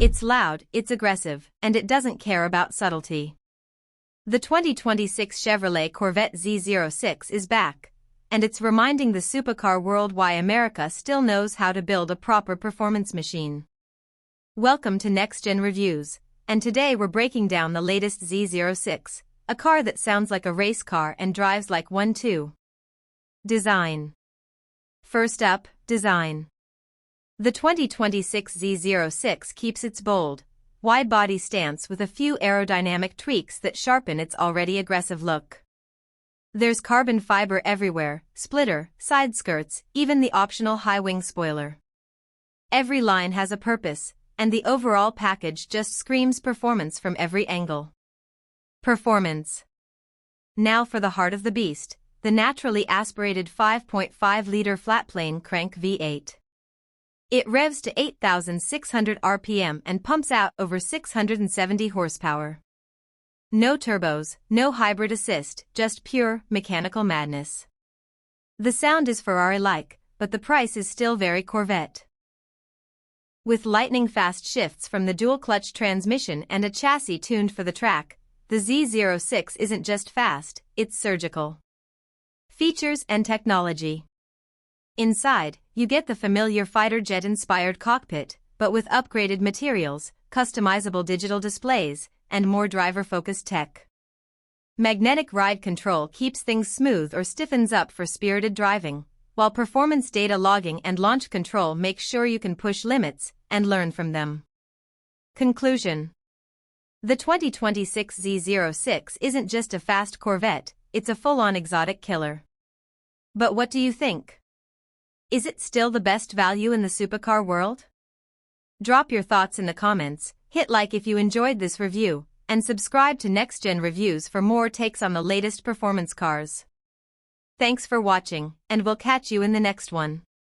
It's loud, it's aggressive, and it doesn't care about subtlety. The 2026 Chevrolet Corvette Z06 is back, and it's reminding the supercar world why America still knows how to build a proper performance machine. Welcome to Next Gen Reviews, and today we're breaking down the latest Z06, a car that sounds like a race car and drives like one too. Design. First up, design. The 2026 Z06 keeps its bold, wide-body stance with a few aerodynamic tweaks that sharpen its already aggressive look. There's carbon fiber everywhere, splitter, side skirts, even the optional high-wing spoiler. Every line has a purpose, and the overall package just screams performance from every angle. Performance. Now for the heart of the beast, the naturally aspirated 5.5-liter flat-plane crank V8. It revs to 8,600 RPM and pumps out over 670 horsepower. No turbos, no hybrid assist, just pure, mechanical madness. The sound is Ferrari-like, but the price is still very Corvette. With lightning-fast shifts from the dual-clutch transmission and a chassis tuned for the track, the Z06 isn't just fast, it's surgical. Features and technology. Inside, you get the familiar fighter jet-inspired cockpit, but with upgraded materials, customizable digital displays, and more driver-focused tech. Magnetic ride control keeps things smooth or stiffens up for spirited driving, while performance data logging and launch control make sure you can push limits and learn from them. Conclusion. The 2026 Z06 isn't just a fast Corvette, it's a full-on exotic killer. But what do you think? Is it still the best value in the supercar world? Drop your thoughts in the comments, hit like if you enjoyed this review, and subscribe to Next Gen Reviews for more takes on the latest performance cars. Thanks for watching, and we'll catch you in the next one.